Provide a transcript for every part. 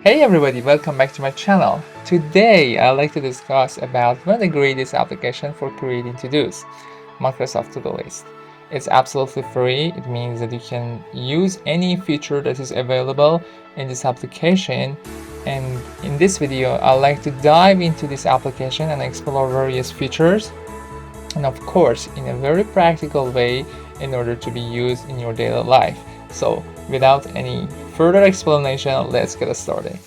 Hey everybody, welcome back to my channel. Today I'd like to discuss about one of the greatest application for creating to-dos, Microsoft To-Do List. It's absolutely free. It means that you can use any feature that is available in this application. And in this video, I'd like to dive into this application and explore various features, and of course in a very practical way in order to be used in your daily life. So without any further explanation, let's get started.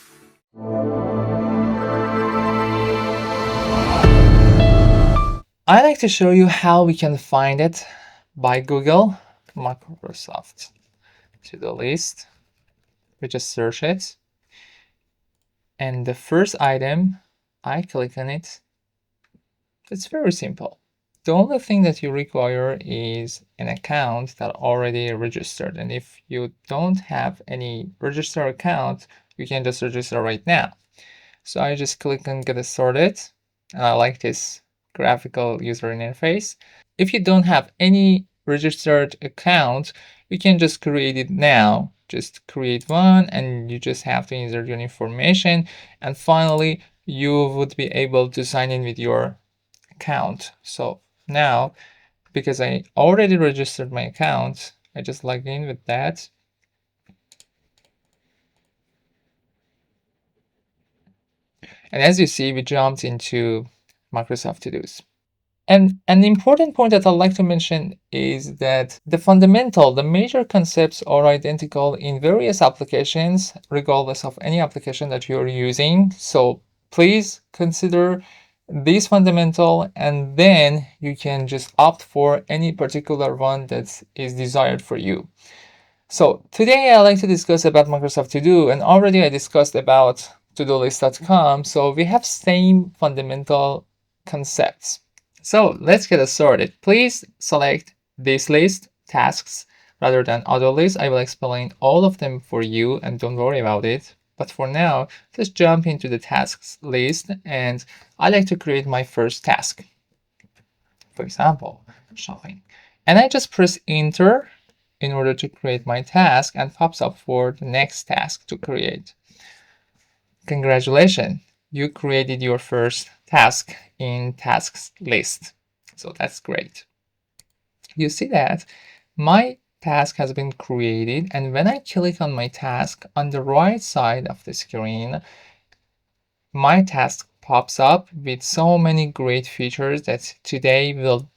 I like to show you how we can find it by Google Microsoft To-Do List. We just search it, and the first item, I click on it. It's very simple. The only thing that you require is an account that already registered, and if you don't have any registered account, you can just register right now. So I just click on get started, and I like this graphical user interface. If you don't have any registered account, you can just create it now. Just create one and you just have to insert your information, and finally you would be able to sign in with your account. So now, because I already registered my account, I just log in with that. And as you see, we jumped into Microsoft To-Dos. And an important point that I'd like to mention is that the major concepts are identical in various applications, regardless of any application that you're using. So please consider these fundamental, and then you can just opt for any particular one that is desired for you. So today I'd like to discuss about Microsoft To Do, and already I discussed about todolist.com. So we have same fundamental concepts. So let's get started. Please select this list, tasks, rather than other list. I will explain all of them for you and don't worry about it. But for now, let's jump into the tasks list, and I like to create my first task. For example, shopping. And I just press enter in order to create my task, and pops up for the next task to create. Congratulations, you created your first task in tasks list. So that's great. You see that my task has been created, and when I click on my task on the right side of the screen, my task pops up with so many great features that today we'll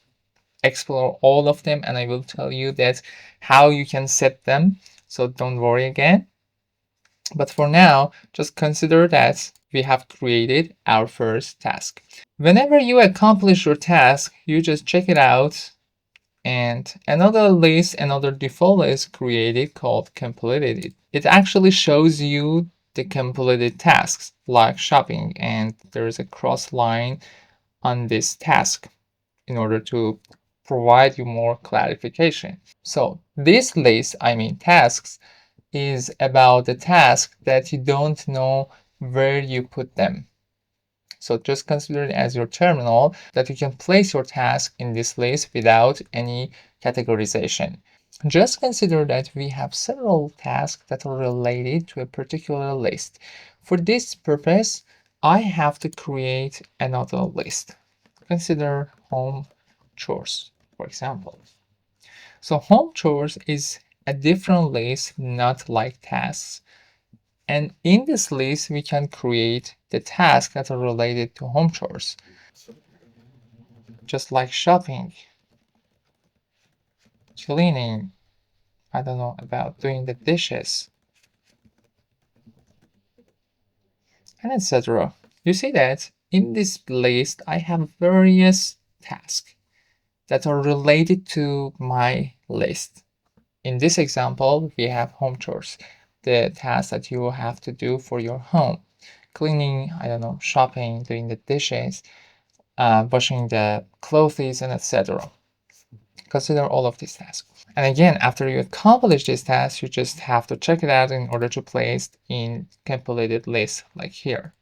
explore all of them, and I will tell you that how you can set them. So don't worry again. But for now, just consider that we have created our first task. Whenever you accomplish your task, you just check it out, and another default list created called completed. It actually shows you the completed tasks like shopping, and there is a cross line on this task in order to provide you more clarification. So this list, I mean tasks, is about the task that you don't know where you put them. So just consider it as your terminal that you can place your task in this list without any categorization. Just consider that we have several tasks that are related to a particular list. For this purpose, I have to create another list. Consider home chores, for example. So home chores is a different list, not like tasks. And in this list, we can create the tasks that are related to home chores, just like shopping, cleaning, I don't know, about doing the dishes, and etc. You see that in this list, I have various tasks that are related to my list. In this example, we have home chores, the tasks that you will have to do for your home. Cleaning, I don't know, shopping, doing the dishes, washing the clothes, and etc. Consider all of these tasks. And again, after you accomplish these tasks, you just have to check it out in order to place in completed list like here.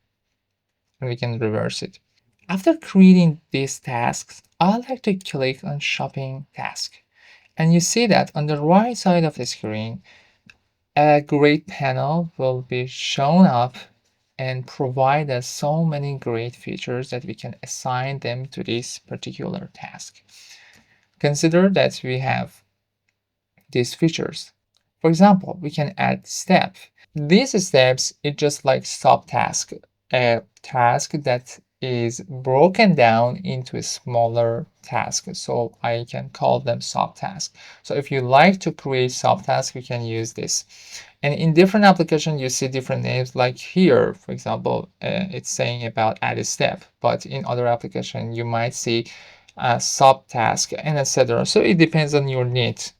And we can reverse it. After creating these tasks, I like to click on shopping task. And you see that on the right side of the screen, a great panel will be shown up and provide us so many great features that we can assign them to this particular task. Consider that we have these features. For example, we can add step. These steps is just like subtask, a task that is broken down into a smaller task. So I can call them subtask. So if you like to create subtask, you can use this. And in different applications, you see different names. Like here, for example, it's saying about add a step, but in other applications, you might see a subtask and etc. So it depends on your needs.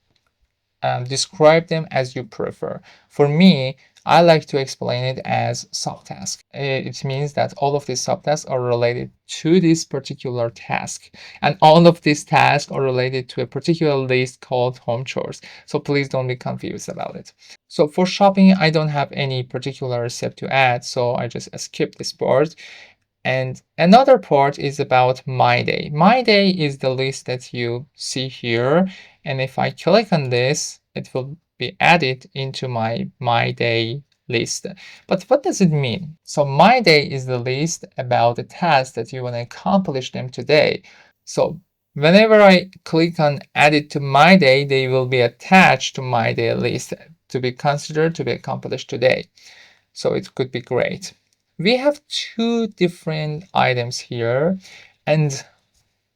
Describe them as you prefer. For me, I like to explain it as subtask. It means that all of these subtasks are related to this particular task, and all of these tasks are related to a particular list called home chores. So please don't be confused about it. So for shopping, I don't have any particular step to add, so I just skip this part. And another part is about My Day. My Day is the list that you see here. And if I click on this, it will be added into My Day list. But what does it mean? So My Day is the list about the tasks that you want to accomplish them today. So whenever I click on add it to My Day, they will be attached to My Day list to be considered to be accomplished today. So it could be great. We have two different items here, and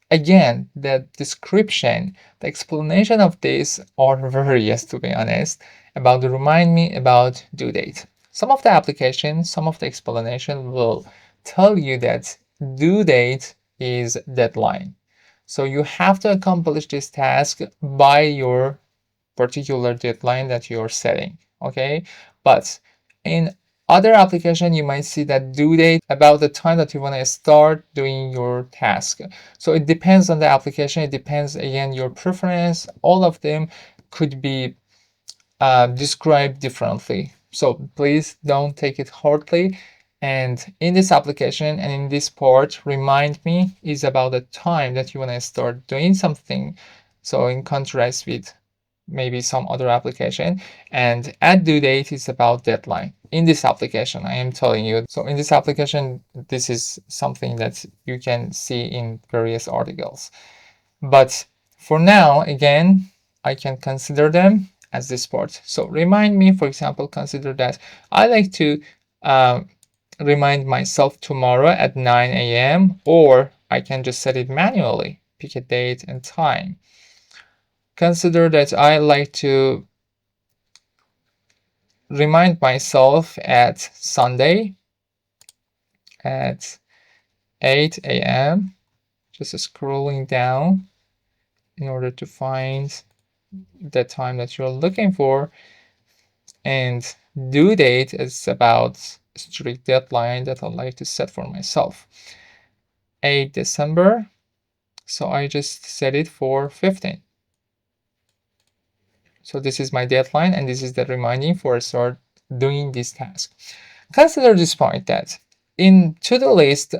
again, the description, the explanation of this are various, to be honest, about the remind me about due date. Some of the applications, some of the explanation will tell you that due date is deadline. So you have to accomplish this task by your particular deadline that you're setting, okay? But in other application, you might see that due date about the time that you want to start doing your task. So it depends on the application. It depends, again, your preference. All of them could be described differently. So please don't take it hardly. And in this application and in this part, remind me is about the time that you want to start doing something. So in contrast with maybe some other application, and add due date is about deadline. In this application, I am telling you. So in this application, this is something that you can see in various articles. But for now, again, I can consider them as this part. So remind me, for example, consider that I like to remind myself tomorrow at 9 a.m. or I can just set it manually, pick a date and time. Consider that I like to remind myself at Sunday at 8 a.m. Just scrolling down in order to find the time that you're looking for. And due date is about strict deadline that I like to set for myself. 8 December. So I just set it for 15. So this is my deadline, and this is the reminding for start doing this task. Consider this point that in to-do list,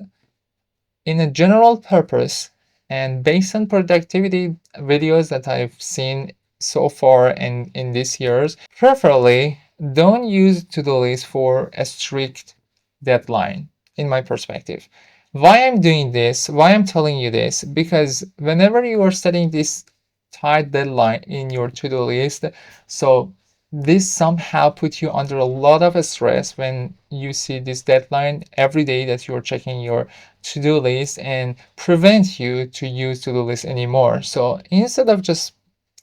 in a general purpose, and based on productivity videos that I've seen so far in these years, preferably don't use to-do list for a strict deadline, in my perspective. Why I'm doing this, why I'm telling you this, because whenever you are setting this tight deadline in your to-do list, so this somehow puts you under a lot of stress when you see this deadline every day that you're checking your to-do list, and prevent you to use to-do list anymore. So instead of just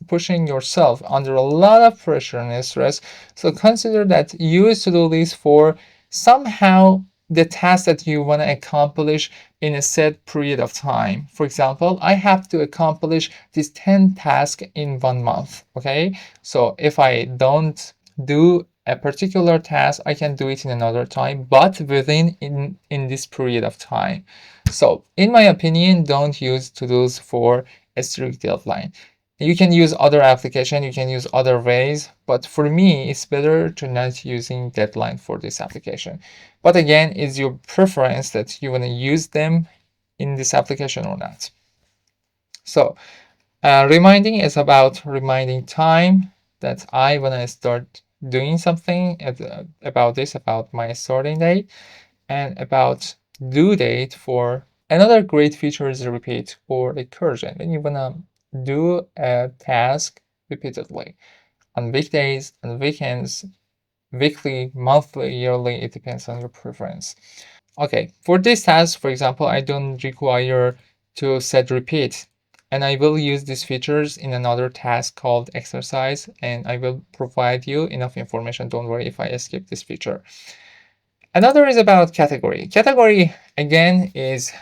pushing yourself under a lot of pressure and stress, so consider that use to-do list for somehow the task that you want to accomplish in a set period of time. For example, I have to accomplish this 10 tasks in 1 month, okay? So if I don't do a particular task, I can do it in another time, but within in this period of time. So in my opinion, don't use to-dos for a strict deadline. You can use other application, you can use other ways, but for me, it's better to not using deadline for this application. But again, it's your preference that you want to use them in this application or not. So reminding is about reminding time that I want to start doing something about this, about my starting date, and about due date. For another great feature is repeat or recursion. When you wanna do a task repeatedly on weekdays and weekends, weekly, monthly, yearly, it depends on your preference. Okay, for this task, for example, I don't require to set repeat, and I will use these features in another task called exercise, and I will provide you enough information. Don't worry if I skip this feature. Another is about category. Category, again, is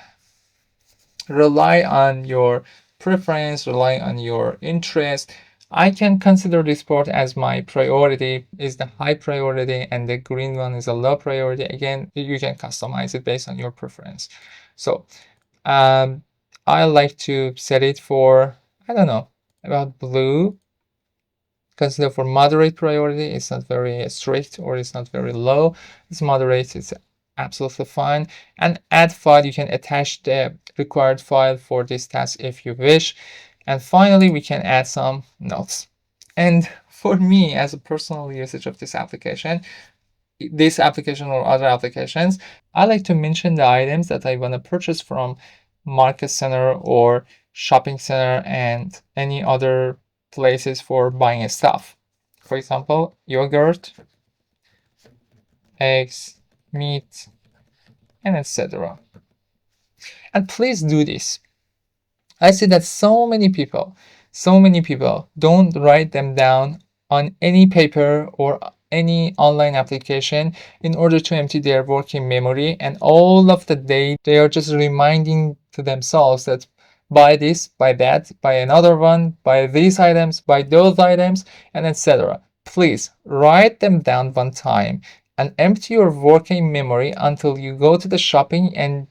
rely on your preference, rely on your interest. I can consider this sport as my priority is the high priority and the green one is a low priority. Again, you can customize it based on your preference. So um, I like to set it for, I don't know, about blue. Consider for moderate priority. It's not very strict or it's not very low. It's moderate. It's absolutely fine. And add file, you can attach the required file for this task if you wish. And finally, we can add some notes. And for me, as a personal usage of this application or other applications, I like to mention the items that I want to purchase from Market Center or Shopping Center and any other places for buying stuff. For example, yogurt, eggs, meat, and etc. And please do this. I see that so many people don't write them down on any paper or any online application in order to empty their working memory, and all of the day they are just reminding to themselves that buy this, buy that, buy another one, buy these items, buy those items, and etc. Please write them down one time and empty your working memory until you go to the shopping and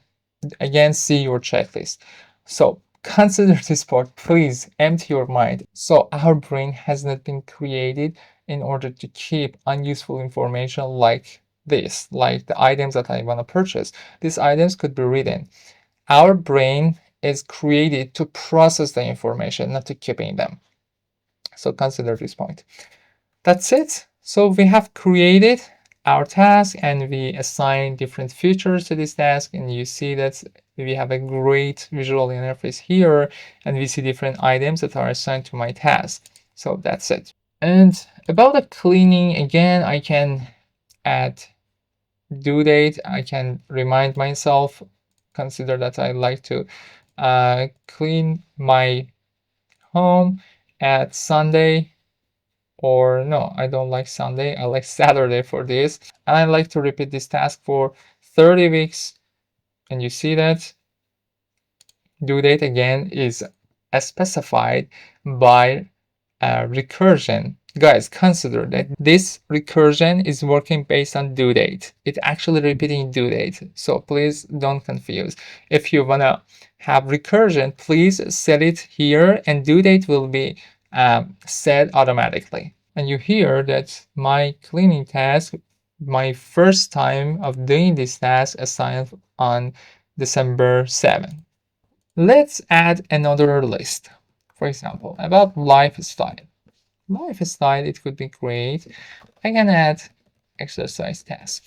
again see your checklist. So consider this part. Please empty your mind. So our brain has not been created in order to keep unuseful information like this, like the items that I want to purchase. These items could be written. Our brain is created to process the information, not to keeping them. So consider this point. That's it. So we have created our task and we assign different features to this task, and you see that we have a great visual interface here and we see different items that are assigned to my task. So that's it. And about the cleaning, again, I can add due date. I can remind myself, consider that I like to clean my home at Sunday. Or no, I don't like Sunday, I like Saturday for this. And I like to repeat this task for 30 weeks. And you see that due date again is specified by recursion. Guys, consider that this recursion is working based on due date. It's actually repeating due date. So please don't confuse. If you wanna have recursion, please set it here and due date will be set automatically. And you hear that my cleaning task, my first time of doing this task assigned on December 7th. Let's add another list. For example, about lifestyle. Lifestyle, it could be great. I can add exercise task.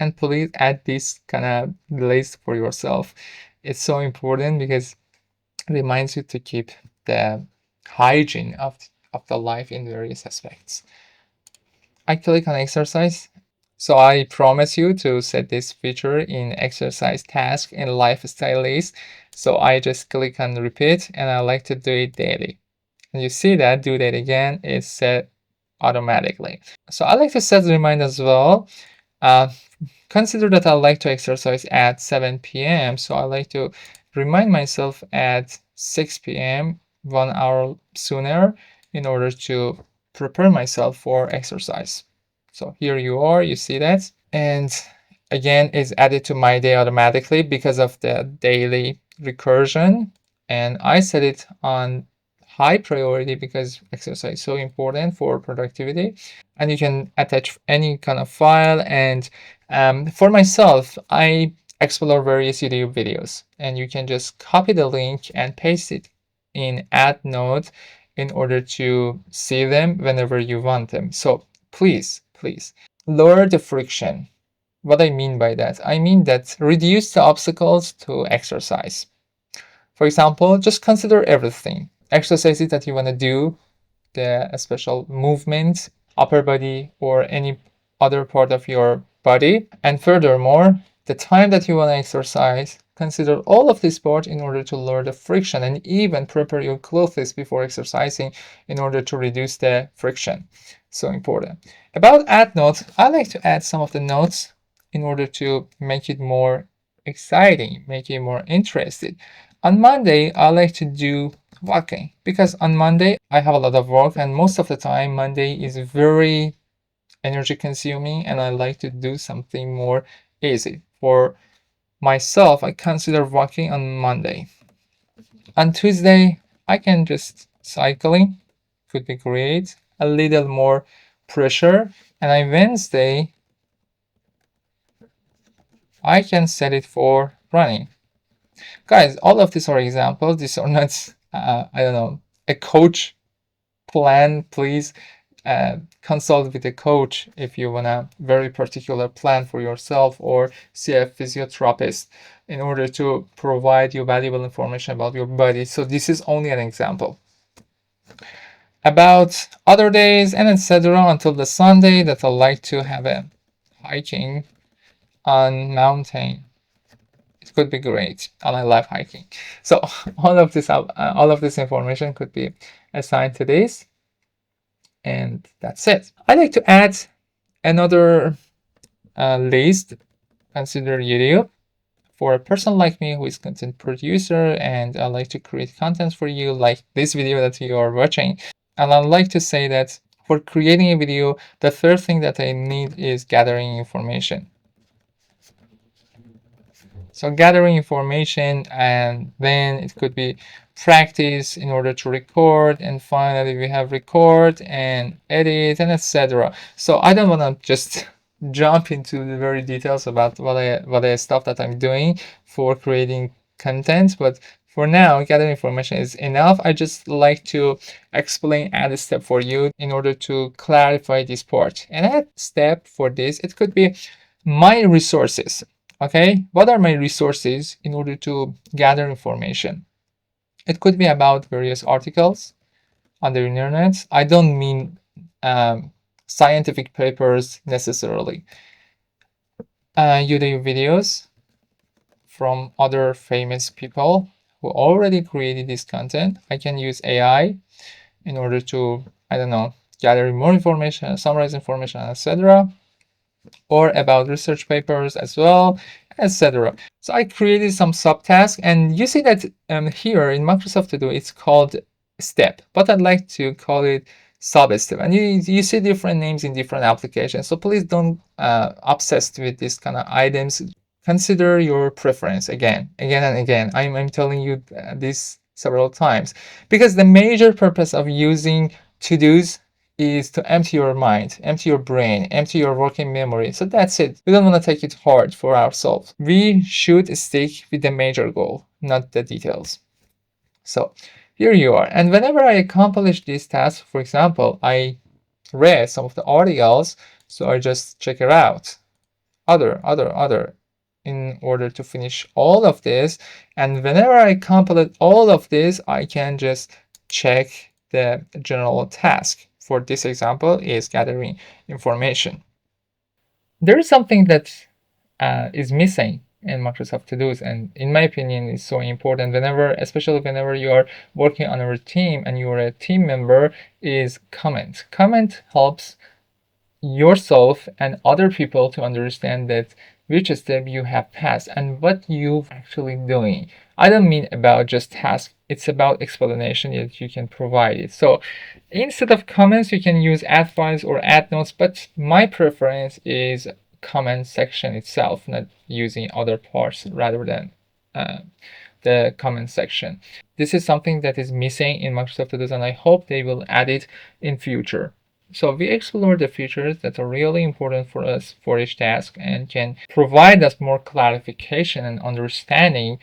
And please add this kind of list for yourself. It's so important because it reminds you to keep the hygiene of the life in various aspects. I click on exercise. So I promise you to set this feature in exercise task in lifestyle list. So I just click on repeat and I like to do it daily. And you see that due date again is set automatically. So I like to set the reminder as well. Consider that I like to exercise at 7 p.m. So I like to remind myself at 6 p.m., 1 hour sooner, in order to prepare myself for exercise. So here you are, you see that. And again, it's added to my day automatically because of the daily recursion. And I set it on high priority because exercise is so important for productivity. And you can attach any kind of file. And for myself, I explore various YouTube videos, and you can just copy the link and paste it in Add Note in order to see them whenever you want them. So please, please lower the friction. What I mean by that, I mean that reduce the obstacles to exercise. For example, just consider everything. Exercises that you want to do, the special movement, upper body, or any other part of your body. And furthermore, the time that you want to exercise, consider all of this part in order to lower the friction, and even prepare your clothes before exercising in order to reduce the friction. So important. About add notes, I like to add some of the notes in order to make it more exciting, make it more interesting. On Monday, I like to do walking because on Monday I have a lot of work, and most of the time Monday is very energy consuming, and I like to do something more easy. For myself, I consider walking on Monday. On Tuesday, I can just cycling, could be great, a little more pressure, and on Wednesday I can set it for running. Guys, all of these are examples. These are not, I don't know, a coach plan. Please consult with a coach if you want a very particular plan for yourself, or see a physiotherapist in order to provide you valuable information about your body. So this is only an example. About other days and etc. until the Sunday that I like to have a hiking on mountain. It could be great, and I love hiking. So all of this information could be assigned to this, and that's it. I like to add another list. Consider YouTube. For a person like me who is content producer, and I like to create content for you, like this video that you are watching. And I'd like to say that for creating a video, the first thing that I need is gathering information. So gathering information, and then it could be practice in order to record, and finally we have record and edit and etc. So I don't want to just jump into the very details about what I stuff that I'm doing for creating content, but for now gathering information is enough. I just like to explain add a step for you in order to clarify this part. And add step for this, it could be my resources. Okay, what are my resources in order to gather information? It could be about various articles on the internet. I don't mean scientific papers necessarily. YouTube videos from other famous people who already created this content. I can use AI in order to, I don't know, gather more information, summarize information, etc. Or about research papers as well, etc. So I created some subtasks, and you see that here in Microsoft To Do, it's called step, but I'd like to call it sub-step. And you see different names in different applications. So please don't obsessed with this kind of items. Consider your preference again and again. I'm telling you this several times, because the major purpose of using to-dos is to empty your mind, empty your brain, empty your working memory. So that's it. We don't want to take it hard for ourselves. We should stick with the major goal, not the details. So here you are. And whenever I accomplish this task, for example, I read some of the articles, so I just check it out. Other, in order to finish all of this. And whenever I complete all of this, I can just check the general task. For this example is gathering information. There is something that is missing in Microsoft To-Dos, and in my opinion is so important especially whenever you are working on a team and you are a team member, is comment. Comment helps yourself and other people to understand that which step you have passed and what you're actually doing. I don't mean about just task, it's about explanation that you can provide it. So instead of comments, you can use add files or add notes, but my preference is comment section itself, not using other parts rather than the comment section. This is something that is missing in Microsoft To-Dos, and I hope they will add it in future. So we explored the features that are really important for us for each task and can provide us more clarification and understanding.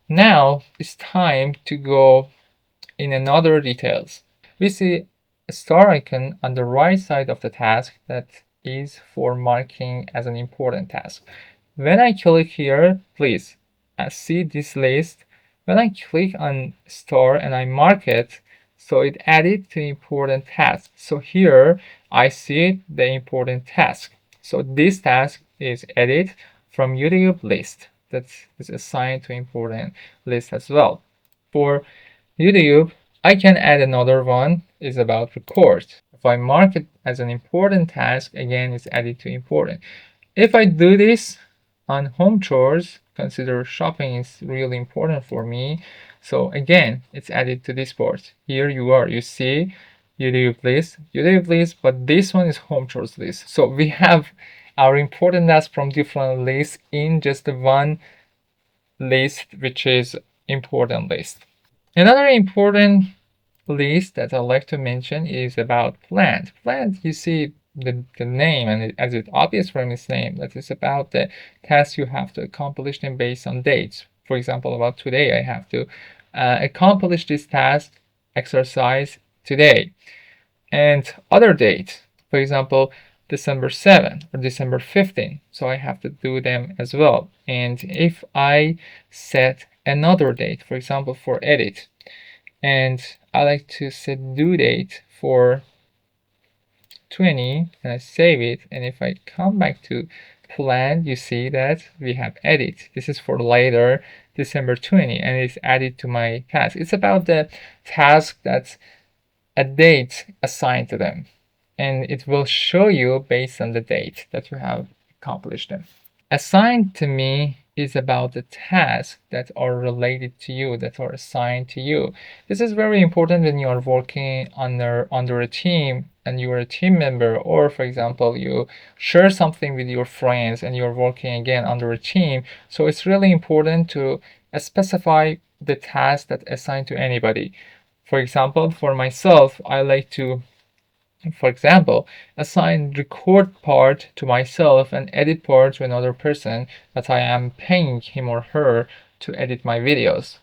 Now it's time to go in another details. We see a star icon on the right side of the task that is for marking as an important task. When I click here, please see this list. When I click on star and I mark it, so it added to important task. So here I see the important task. So this task is added from YouTube list that is assigned to important list as well. For YouTube, I can add another one is about record. If I mark it as an important task, again, it's added to important. If I do this on home chores, consider shopping is really important for me. So again, it's added to this part. Here you are, you see YouTube list, but this one is home chores list. So we have our important tasks from different lists in just one list, which is important list. Another important list that I like to mention is about plant. Plant, you see the name, and as it's obvious from its name, that is about the tasks you have to accomplish them based on dates. For example, about today, I have to accomplish this task, exercise today, and other dates. For example, December 7th or December 15th. So I have to do them as well. And if I set another date, for example, for edit, and I like to set due date for 20 and I save it, and if I come back to plan, you see that we have edit. This is for later, December 20, and it's added to my task. It's about the task that's a date assigned to them, and it will show you based on the date that you have accomplished them. Assigned to me is about the tasks that are related to you, that are assigned to you. This is very important when you are working under a team and you are a team member, or for example, you share something with your friends and you're working again under a team. So it's really important to specify the task that assigned to anybody. For example, for myself, I like to, for example, assign record part to myself and edit part to another person that I am paying him or her to edit my videos.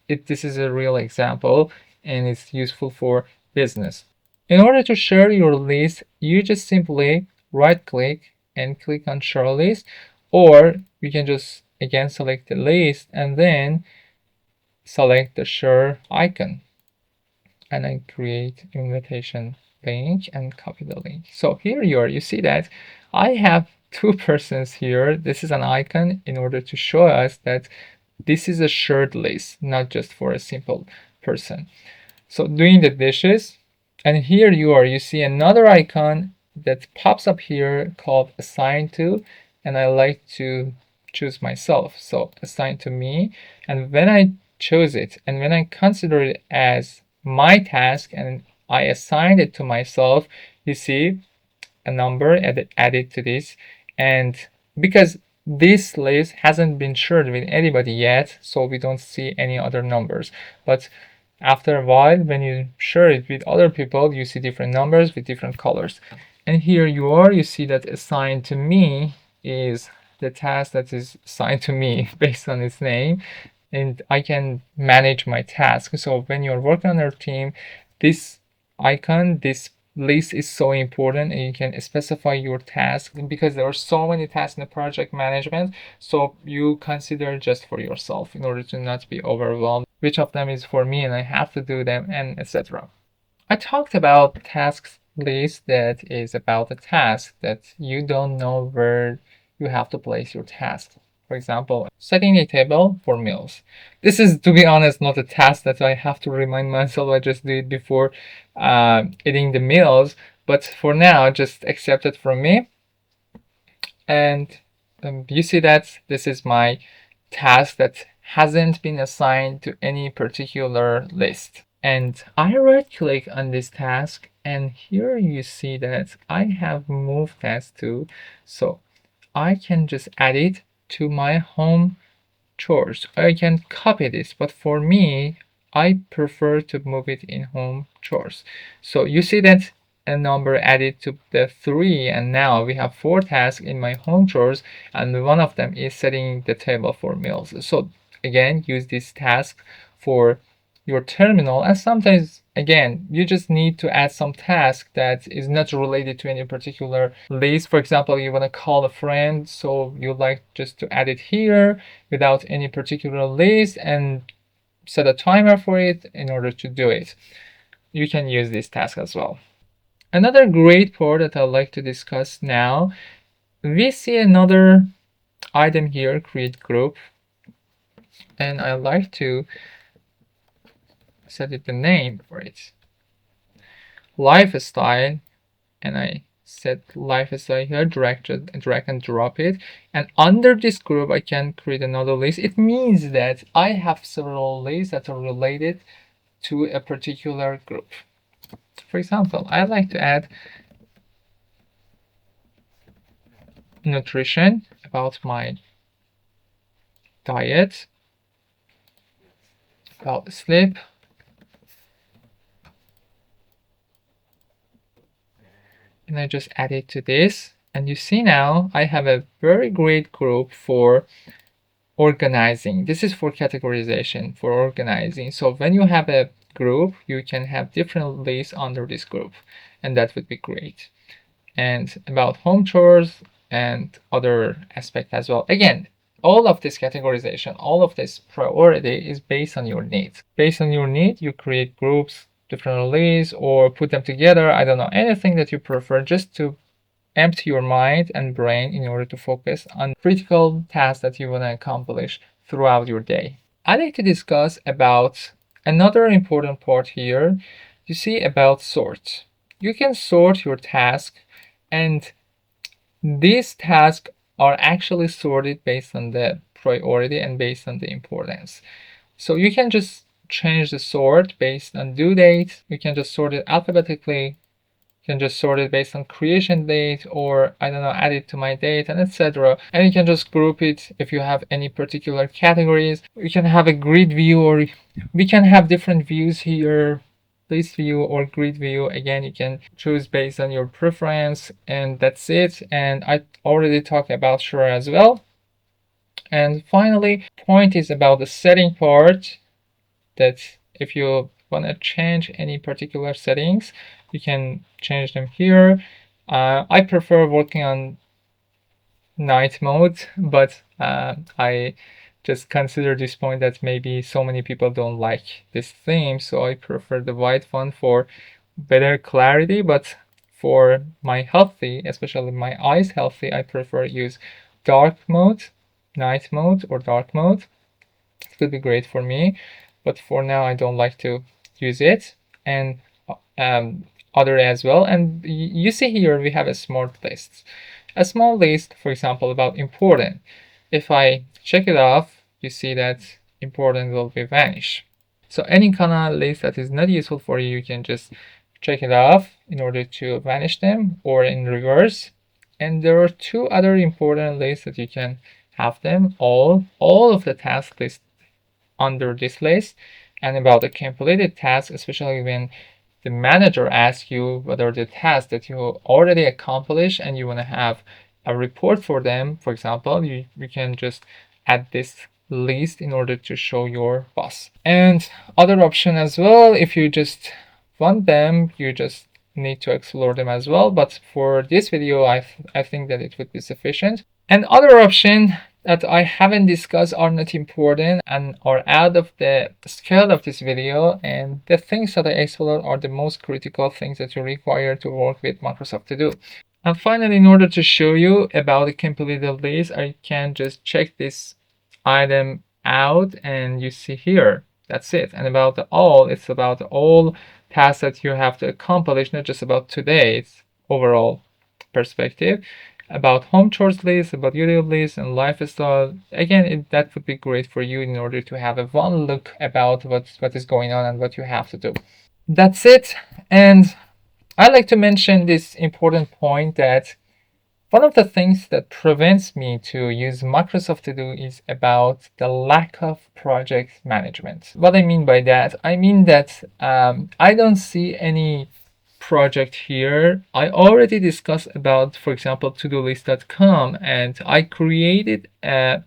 This is a real example and it's useful for business. In order to share your list, you just simply right click and click on share list, or you can just again select the list and then select the share icon and then create invitation link and copy the link. So here you are, you see that I have two persons here. This is an icon in order to show us that this is a shared list, not just for a simple person. So doing the dishes, and here you are, you see another icon that pops up here called assign to, and I like to choose myself. So assign to me, and when I chose it and when I consider it as my task and I assigned it to myself, you see a number added to this. And because this list hasn't been shared with anybody yet, so we don't see any other numbers. But after a while, when you share it with other people, you see different numbers with different colors. And here you are, you see that assigned to me is the task that is assigned to me based on its name, and I can manage my task. So when you're working on your team, this icon, this list is so important, and you can specify your task because there are so many tasks in the project management. So you consider just for yourself in order to not be overwhelmed. Which of them is for me and I have to do them, and etc. I talked about tasks list that is about a task that you don't know where you have to place your task. For example, setting a table for meals. This is, to be honest, not a task that I have to remind myself. I just do it before eating the meals. But for now, just accept it from me. And you see that this is my task that hasn't been assigned to any particular list. And I right click on this task, and here you see that I have moved task to, so I can just add it to my home chores. I can copy this, but for me, I prefer to move it in home chores. So you see that a number added to the 3, and now we have 4 tasks in my home chores, and one of them is setting the table for meals. So again, use this task for your terminal, and sometimes again you just need to add some task that is not related to any particular list. For example, you want to call a friend, so you like just to add it here without any particular list and set a timer for it in order to do it. You can use this task as well. Another great part that I'd like to discuss now, we see another item here, create group, and I like to set it the name for it, lifestyle, and I set lifestyle here, drag and drop it, and under this group I can create another list. It means that I have several lists that are related to a particular group. For example, I like to add nutrition, about my diet, about sleep, and I just add it to this. And you see now I have a very great group for organizing. This is for categorization, for organizing. So when you have a group, you can have different lists under this group, and that would be great. And about home chores and other aspect as well. Again, all of this categorization, all of this priority is based on your needs. Based on your need, you create groups, different lists, or put them together. I don't know, anything that you prefer, just to empty your mind and brain in order to focus on critical tasks that you want to accomplish throughout your day. I'd like to discuss about another important part here. You see about sort. You can sort your task, and these tasks are actually sorted based on the priority and based on the importance. So you can just change the sort based on due date. You can just sort it alphabetically. You can just sort it based on creation date, or I don't know, add it to my date, and etc. And you can just group it if you have any particular categories. You can have a grid view, or we can have different views here, list view or grid view. Again, you can choose based on your preference, and that's it. And I already talked about Shore as well. And finally, point is about the setting part, that if you want to change any particular settings, you can change them here. I prefer working on night mode, but I just consider this point that maybe so many people don't like this theme, so I prefer the white one for better clarity. But for my healthy, especially my eyes healthy, I prefer use dark mode, night mode, or dark mode. It could be great for me, but for now I don't like to use it. And other as well. And you see here we have a small list. A small list, for example, about important. If I check it off, you see that important will be vanish. So any kind of list that is not useful for you, you can just check it off in order to vanish them, or in reverse. And there are two other important lists that you can have them all of the task list under this list. And about the completed task, especially when the manager asks you whether the task that you already accomplished and you want to have a report for them, for example, you can just add this list in order to show your boss. And other option as well, if you just want them, you just need to explore them as well. But for this video, I think that it would be sufficient. And other option that I haven't discussed are not important and are out of the scale of this video, and the things that I explored are the most critical things that you require to work with Microsoft To Do. And finally, in order to show you about the completed list, I can just check this item out, and you see here, that's it. And about the all, it's about all tasks that you have to accomplish, not just about today's overall perspective. About home chores list, about YouTube list, and lifestyle. Again, that would be great for you in order to have a one look about what is going on and what you have to do. That's it. And I like to mention this important point that one of the things that prevents me to use Microsoft To Do is about the lack of project management. What I mean by that, I mean that I don't see any project here. I already discussed about, for example, todolist.com, and I created a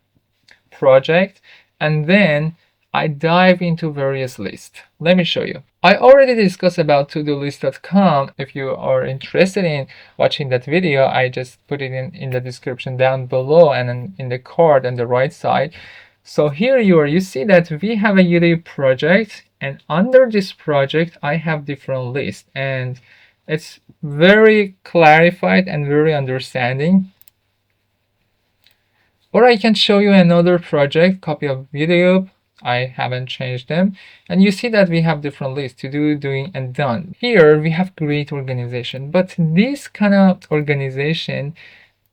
project, and then I dive into various lists. Let me show you. I already discussed about todolist.com. If you are interested in watching that video, I just put it in the description down below and in the card on the right side. So here you see that we have a YouTube project, and under this project I have different lists, and it's very clarified and very understanding. Or I can show you another project, copy of video. I haven't changed them. And you see that we have different lists: to do, doing, and done. Here we have great organization, but this kind of organization,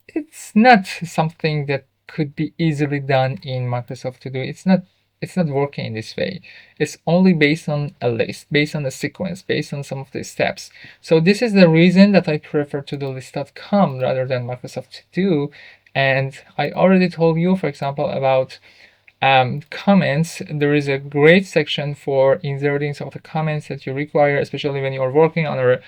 it's not something that could be easily done in Microsoft To Do. It's not working in this way. It's only based on a list, based on a sequence, based on some of the steps. So this is the reason that I prefer todolist.com rather than Microsoft To Do. And I already told you, for example, about comments. There is a great section for inserting some of the comments that you require, especially when you're working under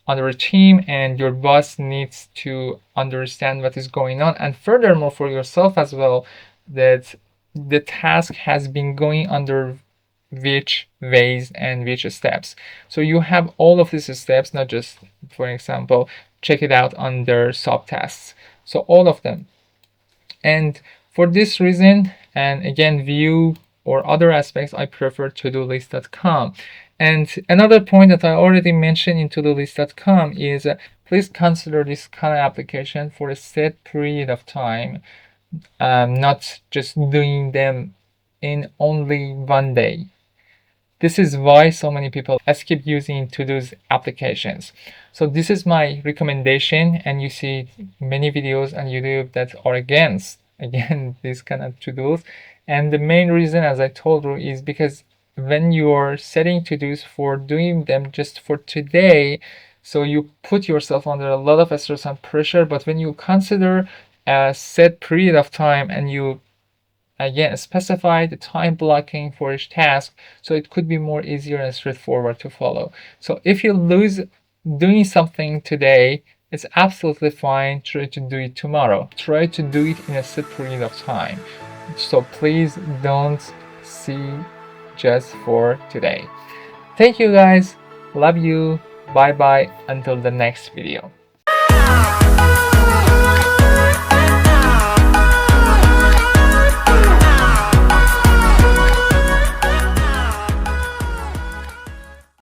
a team and your boss needs to understand what is going on, and furthermore for yourself as well, that the task has been going under which ways and which steps. So you have all of these steps, not just, for example, check it out under subtasks. So all of them. And for this reason, and again, view or other aspects, I prefer todolist.com. And another point that I already mentioned in todolist.com is please consider this kind of application for a set period of time, not just doing them in only one day. This is why so many people skip using to-dos applications. So this is my recommendation, and you see many videos on YouTube that are against, again, these kind of to-dos. And the main reason, as I told you, is because when you're setting to-dos for doing them just for today, so you put yourself under a lot of stress and pressure. But when you consider a set period of time and you again specify the time blocking for each task, so it could be more easier and straightforward to follow. So if you lose doing something today, it's absolutely fine. Try to do it tomorrow. Try to do it in a set period of time. So please don't see just for today. Thank you guys. Love you. Bye bye until the next video.